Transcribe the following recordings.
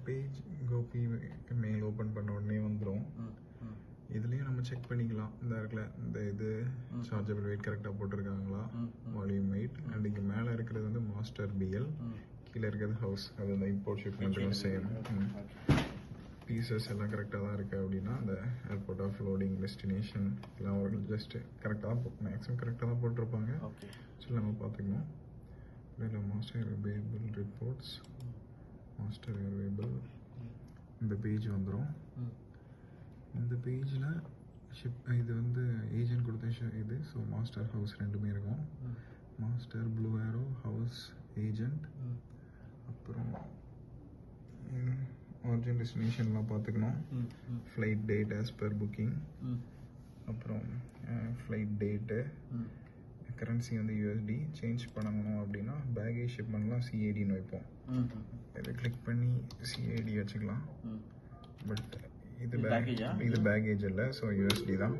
Page Gopi mail open பண்ண உடனே வந்துடும். இதுலேயும் நம்ம செக் பண்ணிக்கலாம். இந்த இடத்துல இந்த இது சார்ஜபிள் வெயிட் கரெக்டாக போட்டிருக்காங்களா, வால்யூம் வெயிட். அண்ட் இங்கே மேலே இருக்கிறது வந்து மாஸ்டர் பிஎல், கீழே இருக்கிறது ஹவுஸ். அது அந்த இம்போர்ட் ஷிப்மெண்ட்டுக்கும் சேம். பீசஸ் எல்லாம் கரெக்டாக தான் இருக்குது அப்படின்னா அந்த ஏர்போர்ட் ஆஃப் லோடிங் டெஸ்டினேஷன் எல்லாம் அவர்கள் ஜஸ்ட்டு கரெக்டாக தான் மேக்ஸிமம் கரெக்டாக தான் போட்டிருப்பாங்க. ஸோ நம்ம பார்த்துக்கணும். இதில் master available reports, master available இந்த பேஜ் வந்துடும். இந்த பேஜில் இது வந்து ஏஜென்ட் கொடுத்த இது. ஸோ மாஸ்டர் ஹவுஸ் ரெண்டுமே இருக்கும். Master blue aero house agent, அப்புறம் ஆர்ஜின் டெஸ்டினேஷன்லாம் பார்த்துக்கணும். Flight date as per booking, அப்புறம் ஃப்ளைட் டேட்டு, கரன்சி வந்து யூஎஸ்டி. சேஞ்ச் பண்ணணும் அப்படின்னா பேகேஜ் ஷிப்மெண்ட்லாம் சிஏடின்னு வைப்போம். இதை கிளிக் பண்ணி சிஏடி வச்சுக்கலாம். பட் இது பேகேஜ் இல்லை, ஸோ யூஎஸ்டி தான்.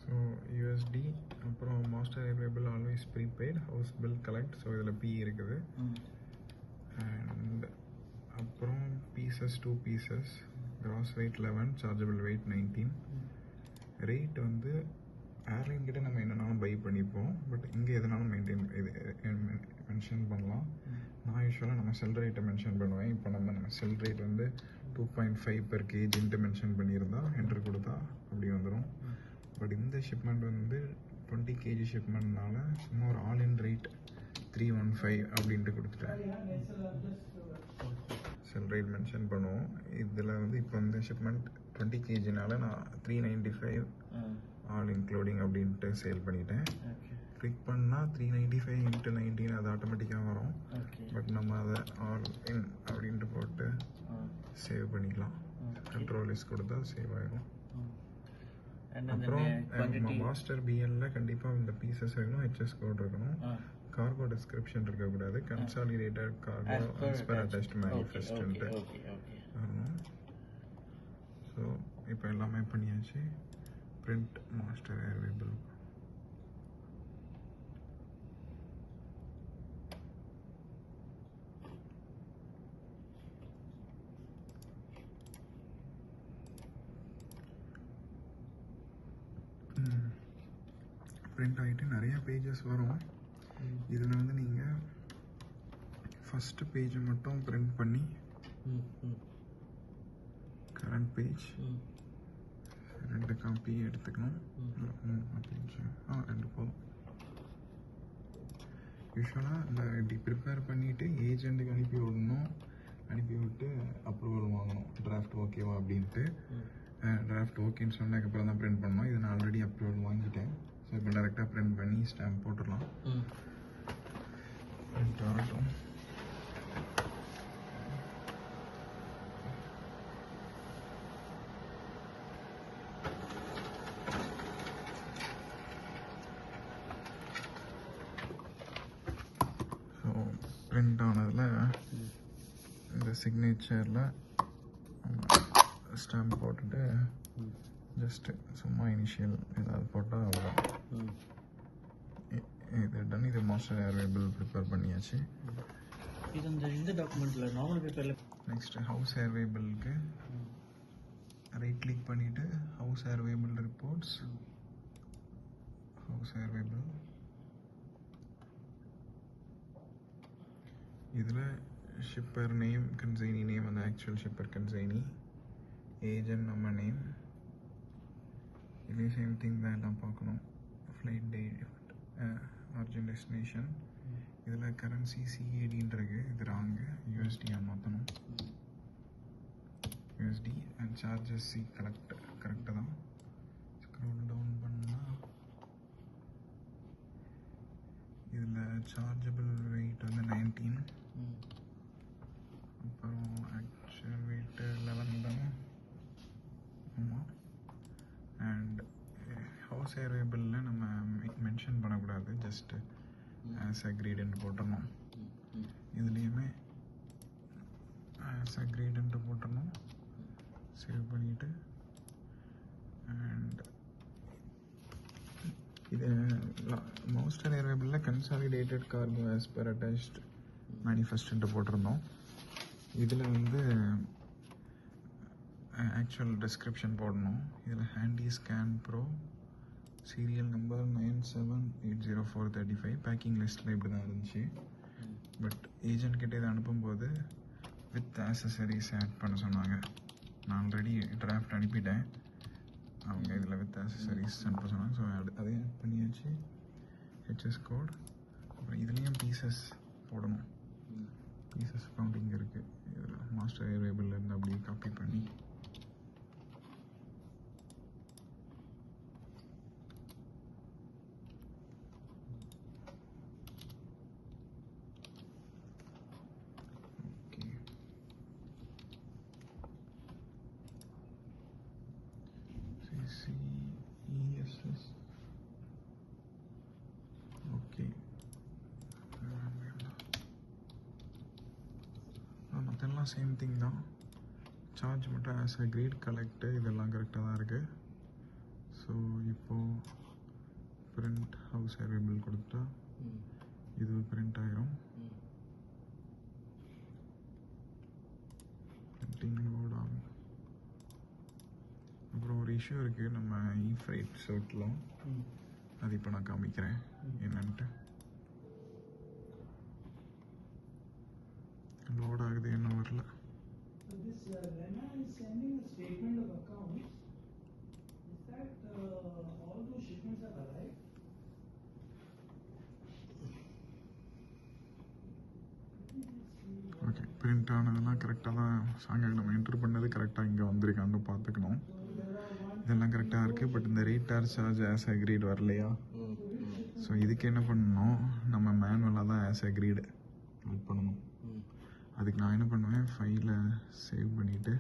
ஸோ யூஎஸ்டி, அப்புறம் master available always prepaid, house bill collect. So இதில் பி இருக்குது. அண்ட் அப்புறம் pieces 2 pieces, gross weight 11, chargeable weight 19. Rate வந்து ஏர்லைன் கிட்ட நம்ம என்னன்னாலும் பை பண்ணிப்போம். பட் இங்கே எதனாலும் மென்ஷன் பண்ணலாம். நான் யூஸ்வலாக நம்ம செல் ரேட்டை மென்ஷன் பண்ணுவேன். இப்போ நம்ம செல் ரேட் வந்து 2.5 per kg மென்ஷன் பண்ணியிருந்தா என்ட்ரு கொடுத்தா அப்படி வந்துடும். பட் இந்த ஷிப்மெண்ட் வந்து 20 kg ஷிப்மெண்ட்னால சும்மா ஒரு ஆல் இன் ரேட் 315 அப்படின்ட்டு கொடுத்துட்டேன். செல் ரேட் மென்ஷன் பண்ணுவோம். இதில் வந்து இப்போ வந்து ஷிப்மெண்ட் 20 kgனால நான் 395 ஆல் இன்க்ளூடிங் அப்படின்ட்டு சேல் பண்ணிட்டேன். கிளிக் பண்ணால் 395 × 19 அது ஆட்டோமேட்டிக்காக வரும். பட் நம்ம அதை ஆல் இன் அப்படின்ட்டு போட்டு சேவ் பண்ணிக்கலாம். கண்ட்ரோல் எஸ் கொடுத்தா சேவ் ஆகிடும். அப்புறம் மாஸ்டர் பிஎல்ல கண்டிப்பாக இந்த பீசஸ் இருக்கணும், ஹெச்எஸ் கோட் இருக்கணும், கார்கோ டிஸ்கிரிப்ஷன் இருக்கக்கூடாது, கன்சாலிடேட்டட் கார்கோ எக்ஸ்பர் அட்டஸ்ட் மேனிஃபெஸ்ட்ன்ட்டு வரணும். ஸோ இப்போ எல்லாமே பண்ணியாச்சு. Print master available. பிரிண்ட் ஆகிட்டு நிறைய பேஜஸ் வரும். இதில் வந்து நீங்கள் ஃபஸ்ட்டு பேஜை மட்டும் பிரிண்ட் பண்ணி கரண்ட் பேஜ் 2 காப்பி எடுத்துக்கணும். 2 போதும். யூஸ்வலாக இந்த இப்படி ப்ரிப்பேர் பண்ணிவிட்டு ஏஜெண்ட்டுக்கு அனுப்பி விடணும். அனுப்பி விட்டு அப்ரூவல் வாங்கணும், டிராஃப்ட் ஓகேவா அப்படின்ட்டு. டிராஃப்ட் ஓகேன்னு சொன்னதுக்கப்புறம் தான் பிரிண்ட் பண்ணணும். இதை நான் ஆல்ரெடி அப்ரூவல் வாங்கிட்டேன். ஸோ இப்போ டேரெக்டாக பிரிண்ட் பண்ணி ஸ்டாம்ப் போட்டுடலாம். பிரிண்ட் ஆகட்டும். ஸோ பிரிண்ட் ஆனதில் இந்த சிக்னேச்சரில் ஸ்டாம்ப் போட்டுட்டு ஜஸ்ட்டு சும்மா இனிஷியல் ஏதாவது போட்டால் அவ்வளோதான். இது டன். இது மாஸ்டர் அவைலபிள் ப்ரிப்பேர் பண்ணியாச்சு. இது இந்த டாக்குமெண்ட்டில் நார்மல் பேப்பரில் நெக்ஸ்ட்டு ஹவுஸ் அவைலபிளுக்கு ரைட் கிளிக் பண்ணிவிட்டு house available reports, house available. இதில் ஷிப்பர் நேம், கன்சைனி நேம், அந்த ஆக்சுவல் ஷிப்பர் கன்சைனி, ஏஜென்ட் நம்ம நேம். இதே சேம் திங் தான் எல்லாம் பார்க்கணும். Flight date, origin destination. இதில் கரன்சி சிஏடின்றது இது ராங்கு, யூஎஸ்டியாக மாற்றணும். யூஎஸ்டி அண்ட் சார்ஜஸ் சி கரெக்டாக தான். ஸ்க்ரோல் டவுன் பண்ணால் இதில் சார்ஜபிள் வெயிட் வந்து 19, அப்புறம் ஆக்சுவல் வெயிட்டு 11 தானே. ஆமாம். அண்ட் ஹவுஸ் அவைலபிளில் நம்ம மென்ஷன் பண்ணக்கூடாது, ஜஸ்ட்டு ஆஸ் அக்ரீடுன்ட்டு போட்டுடணும். இதுலேயுமே ஆஸ் அக்ரீடுன்ட்டு போட்டுடணும். சேவ் பண்ணிவிட்டு அண்ட் இது மாஸ்டர் அவைலபிளில் consolidated cargo as per attached மேனிஃபெஸ்ட்டுன்ட்டு போட்டிருந்தோம். இதில் வந்து ஆக்சுவல் டிஸ்கிரிப்ஷன் போடணும். இதில் handy scan pro serial number 97804335 packing லிஸ்ட்டில் இப்படி தான் இருந்துச்சு. பட் ஏஜென்ட் கிட்டே இதை அனுப்பும்போது வித் ஆக்சசரிஸ் ஆட் பண்ண சொன்னாங்க. நான் ஆல்ரெடி டிராஃப்ட் அனுப்பிட்டேன். அவங்க இதில் வித் ஆக்சசரிஸ் அனுப்ப சொன்னாங்க. ஸோ அதையும் ஆட் பண்ணியாச்சு. ஹெச்எஸ் கோட், அப்புறம் இதுலேயும் பீசஸ் போடணும். பீசஸ் கவுண்டிங் இருக்குது. இதில் மாஸ்டர் வேரியபிள்லேருந்து அப்படியே காப்பி பண்ணி CESS. ஓகே, மற்றெல்லாம் சேம் திங் தான். சார்ஜ் மட்டும் ஆஸ் அ கிரேட் கலெக்ட் இதெல்லாம் கரெக்டாக தான் இருக்குது. ஸோ இப்போது பிரிண்ட் ஹவுஸ் வேரியபிள் கொடுத்தா இது பிரிண்ட் ஆயிரும். பிரிண்டிங் லோட் ஆகும். அப்புறம் ஒரு இஷ்யூ இருக்குது நம்ம இஃப்ரைட் சர்ட்டில். அது இப்போ நான் காமிக்கிறேன் என்னன்ட்டு. லோட் ஆகுது, என்ன வரல. ஓகே, பிரிண்ட் ஆனதெல்லாம் கரெக்டாக தான். சாங்க நம்ம என்ட்ரு பண்ணது கரெக்டாக இங்கே வந்திருக்கான்னு பார்த்துக்கணும். இதெல்லாம் கரெக்டாக இருக்குது. பட் இந்த rate are charge as agreed வரலையா? ஸோ இதுக்கு என்ன பண்ணணும், நம்ம மேனுவலாக தான் ஆஸ் அக்ரீடு ஆட் பண்ணணும். அதுக்கு நான் என்ன பண்ணுவேன், ஃபைலை சேவ் பண்ணிவிட்டு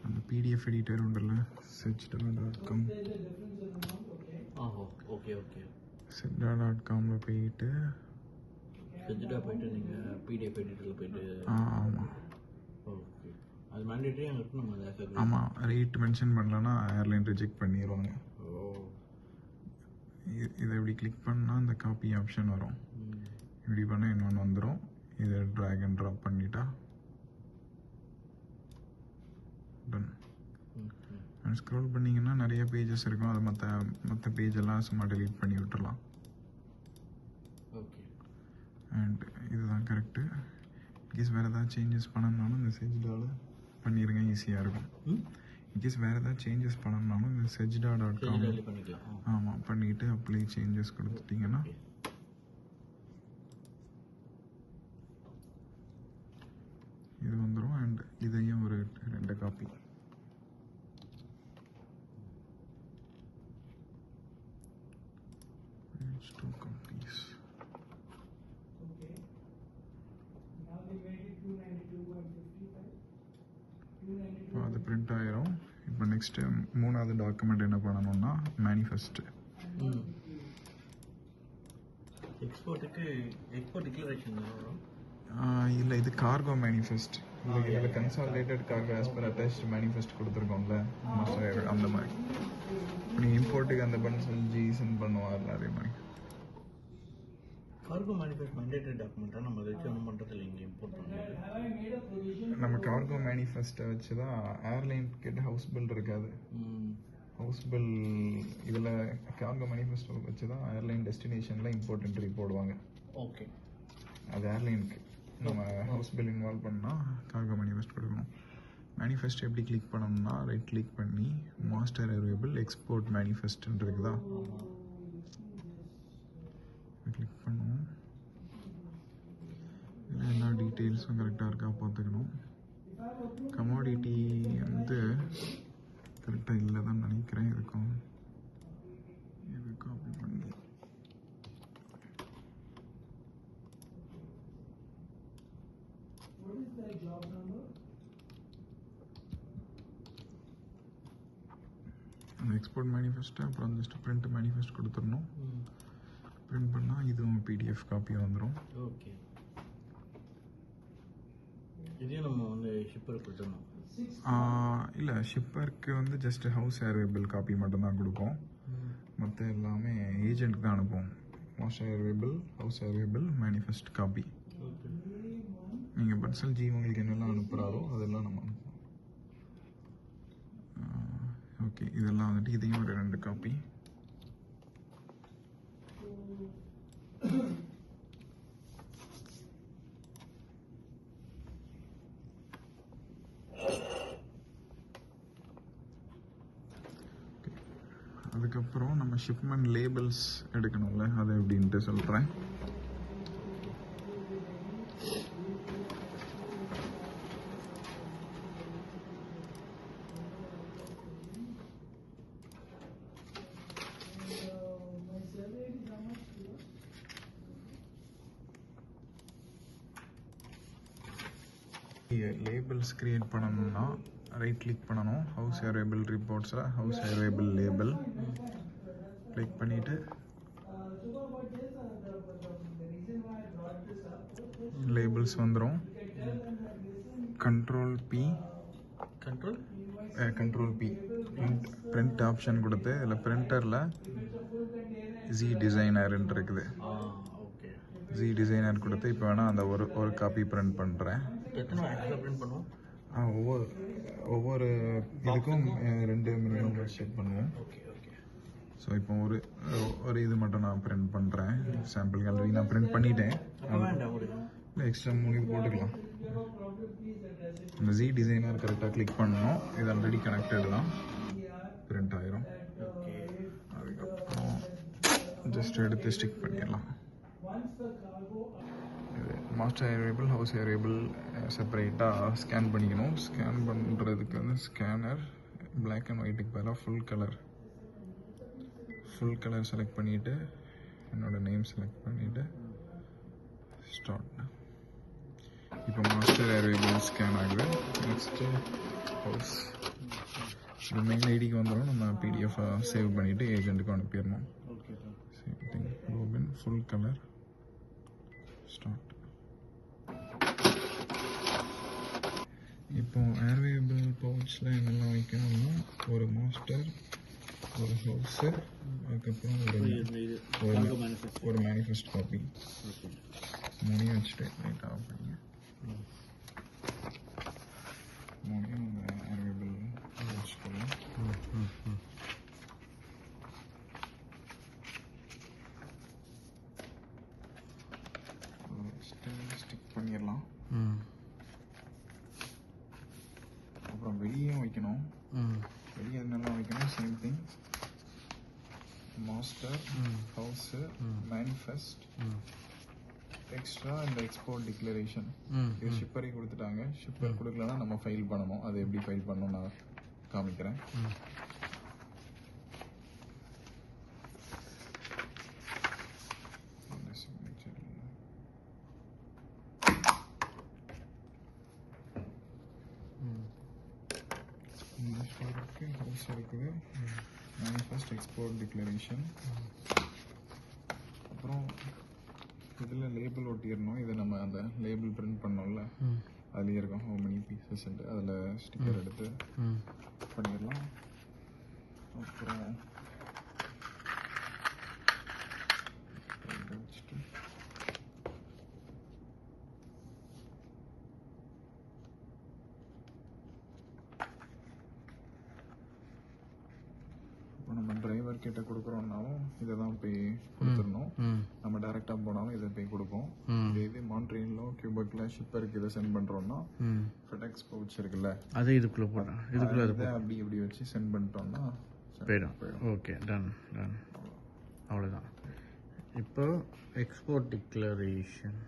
அந்த பிடிஎஃப் எடிட்டர் உண்டல்ல, sedda.com sedda.comல போயிட்டு நீங்கள் பிடிஎஃப் எடிட்டரில் போயிட்டு ஆமாம். ஓகே, அது மேண்டேட்டரி அங்கே இருக்கணும். நம்ம ஆமாம், ரேட் மென்ஷன் பண்ணலன்னா ஏர்லைன் ரிஜெக்ட் பண்ணிடுவாங்க. இதை இப்படி கிளிக் பண்ணால் இந்த காப்பி ஆப்ஷன் வரும். இப்படி பண்ணால் இன்னொன்று வந்துடும். இதை ட்ராக் அண்ட் ட்ராப் பண்ணிட்டா டன். ஸ்க்ரோல் பண்ணிங்கன்னா நிறைய பேஜஸ் இருக்கும். அது மற்ற பேஜெல்லாம் சும்மா டெலீட் பண்ணி விட்டுடலாம். அண்ட் இதுதான் கரெக்டு. இன்கேஸ் வேறு ஏதாவது சேஞ்சஸ் பண்ணணும்னாலும் இந்த sedda பண்ணிடுங்க, ஈஸியாக இருக்கும். இன்கேஸ் வேறு ஏதாவது சேஞ்சஸ் பண்ணணும்னாலும் இந்த sedda.com ஆமாம் பண்ணிவிட்டு அப்ளை சேஞ்சஸ் கொடுத்துட்டிங்கன்னா இது வந்துடும். அண்ட் இதையும் ஒரு 2 காப்பி அது பிரிண்ட் ஆயிரும். இப்போ நெக்ஸ்ட்டு 3வது டாக்குமெண்ட் என்ன பண்ணணும்னா மேனிஃபெஸ்ட். எக்ஸ்போர்ட் டிக்ளரேஷன் வரும். இல்லை, இது கார்கோ மேனிஃபெஸ்ட். இதில் consolidated cargo as per attached manifest கொடுத்துருக்கோம்ல மாஸ்டர், அந்த மாதிரி. நீங்கள் இம்போர்ட்டுக்கு அந்த பண்ண சொல்லி ஜிசன் பண்ணுவார்ல, அதே மாதிரி. கார்கோ மேனிஃபெஸ்ட் மேண்டேட்டரி டாக்குமெண்ட்டாக நம்ம அதை வச்சு ஒன்றும் பண்ணுறதில்ல. இங்கே இம்போர்ட் பண்ணுறது நம்ம கார்கோ மேனிஃபெஸ்ட்டை வச்சு தான் ஏர்லைன் கிட்ட ஹவுஸ் பில் இருக்காது. ஹவுஸ் பில் இதில் கார்கோ மேனிஃபெஸ்ட்டோ வச்சு தான் ஏர்லைன் டெஸ்டினேஷனில் இம்போர்ட் என்ட்ரி போடுவாங்க. ஓகே, அது ஏர்லைனுக்கு நம்ம ஹவுஸ் பில் இன்வால்வ் பண்ணால் கார்கோ மேனிஃபெஸ்ட் கொடுக்கணும். மேனிஃபெஸ்ட் எப்படி கிளிக் பண்ணணும்னா ரைட் கிளிக் பண்ணி மாஸ்டர் வேரியபிள் எக்ஸ்போர்ட் மேனிஃபெஸ்ட்ன்னு இருக்குதா, கிளிக் பண்ணுவோம். இதில் எல்லா டீட்டெயில்ஸும் கரெக்டாக இருக்கா பார்த்துக்கணும். கமாடிட்டி வந்து கரெக்டாக இல்லை தான் நினைக்கிறேன். இருக்கும், இது காப்பி பண்ணி அந்த எக்ஸ்போர்ட் மேனிஃபெஸ்ட்டை அப்புறம் ஜஸ்ட் பிரிண்ட் மேனிஃபெஸ்ட் கொடுத்துடணும். பிரிண்ட் பண்ணால் இதுவும் பிடிஎஃப் காப்பி வந்துடும். ஓகே, இதையும் நம்ம வந்து ஷிப்பர் கொடுத்துடணும். இல்லை ஷிப்பருக்கு வந்து ஜஸ்ட் ஹவுஸ் ஏர்வேபிள் காப்பி மட்டும்தான் கொடுப்போம். மற்ற எல்லாமே ஏஜென்ட்க்கு தான் அனுப்புவோம். Master airway bill, house airway bill, manifest copy. நீங்கள் பர்சனல் ஜி உங்களுக்கு என்னெல்லாம் அனுப்புகிறாரோ அதெல்லாம் நம்ம அனுப்புவோம். ஓகே, இதெல்லாம் வந்துட்டு இதையும் ஒரு 2 காப்பி. அதுக்கப்புறம் நம்ம ஷிப்மெண்ட் லேபிள்ஸ் எடுக்கணும்ல, அது எப்படின்ட்டு சொல்கிறேன். லேபிள்ஸ் கிரியேட் பண்ணணும்னா ரைட் கிளிக் பண்ணணும். ஹவுஸ் ஏர்வேபிள் ரிப்போர்ட்ஸில் ஹவுஸ் ஏர்வேபிள் லேபிள் கிளிக் பண்ணிவிட்டு லேபிள்ஸ் வந்துடும். கண்ட்ரோல் பி பிரிண்ட் ஆப்ஷன் கொடுத்து இதில் பிரிண்டரில் ஜி டிசைனர்ன்னு இருக்குது. ஜி டிசைனர் கொடுத்து இப்போ வேணால் அந்த ஒரு காப்பி பிரிண்ட் பண்ணுறேன். ஒவ்வொரு இதுக்கும் 2 மினிமம் செட் பண்ணுவோம். ஸோ இப்போ ஒரு இது மட்டும் நான் பிரிண்ட் பண்ணுறேன். சாம்பிள் கேலரி நான் பிரிண்ட் பண்ணிட்டேன். இல்லை, எக்ஸ்ட்ரா 3 இது போட்டுக்கலாம். இந்த ஜி டிசைனர் கரெக்டாக கிளிக் பண்ணணும். இது ஆல்ரெடி கனெக்டட் தான், பிரிண்ட் ஆயிரும். அதுக்கப்புறம் ஜஸ்ட் எடுத்து ஸ்டிக் பண்ணிடலாம். மாஸ்டர் ஏர்வேபிள், ஹவுஸ் ஏர்வேபிள் செப்பரேட்டாக ஸ்கேன் பண்ணிக்கணும். ஸ்கேன் பண்ணுறதுக்கு வந்து ஸ்கேனர் பிளாக் அண்ட் ஒயிட்டுக்கு பதிலாக ஃபுல் கலர் செலக்ட் பண்ணிவிட்டு என்னோடய நேம் செலக்ட் பண்ணிவிட்டு ஸ்டார்ட். இப்போ மாஸ்டர் ஏர்வேபிள் ஸ்கேன் ஆகுது. நெக்ஸ்ட்டு ஹவுஸ் இது மெயில் ஐடிக்கு வந்துடும். நம்ம பிடிஎஃபாக சேவ் பண்ணிவிட்டு ஏஜென்ட்டுக்கு அனுப்பிடணும். சேம் திங், ரோபின் ஃபுல் கலர் ஸ்டார்ட். இப்போ ஏர்வேபிள் பவுச்சில் என்னெல்லாம் வைக்கணும்னா ஒரு மாஸ்டர், ஒரு ஹவுஸு, அதுக்கப்புறம் ஒரு மேனிஃபெஸ்ட் காப்பி 3 வச்சுட்டு லைட் ஆஃப் பண்ணி 3 அந்த ஏர்வேபிள் வச்சுக்கலாம். ஸ்டிக் பண்ணிடலாம். அப்புறம் வெளியே வைக்கணும். வெளியே என்னெல்லாம் வைக்கணும், same thing. Master, house, manifest, extra இந்த எக்ஸ்போர்ட் டிக்ளரேஷன். இது ஷிப்பரை கொடுத்துட்டாங்க. ஷிப்பர் கொடுக்கலன்னா நம்ம ஃபைல் பண்ணணும். அதை எப்படி ஃபைல் பண்ணணும் நான் காமிக்கிறேன். ஹவுஸ் இருக்குது, மேனிஃபெஸ்ட், எக்ஸ்போர்ட் டிக்ளரேஷன். அப்புறம் இதில் லேபிள் ஒட்டிடணும். இதை நம்ம அந்த லேபிள் பிரிண்ட் பண்ணோம்ல, அதுலேயே இருக்கும் ஹவு மெனி பீசஸ்ன்ட்டு. அதில் ஸ்டிக்கர் எடுத்து பண்ணிடலாம். அப்புறம் வச்சுட்டு நம்ம டிரைவர் கிட்ட கொடுக்குறோம்னாலும் இதை தான் போய் கொடுத்துடணும். நம்ம டைரெக்டாக போனாலும் இதை போய் கொடுப்போம். இதே மான்ட்ரியலோ கியூபெக்கில் ஷிப்பருக்கு இதை சென்ட் பண்ணுறோம்னா ஃபெடெக்ஸ் பவுச் இருக்குல்ல, அதை இதுக்குள்ளே போட்டோம். இதுக்குள்ளே அப்படி வச்சு சென்ட் பண்ணிட்டோம்னா போயிடும். Okay, done. அவ்வளோதான். இப்போ எக்ஸ்போர்ட் டிக்ளரேஷன்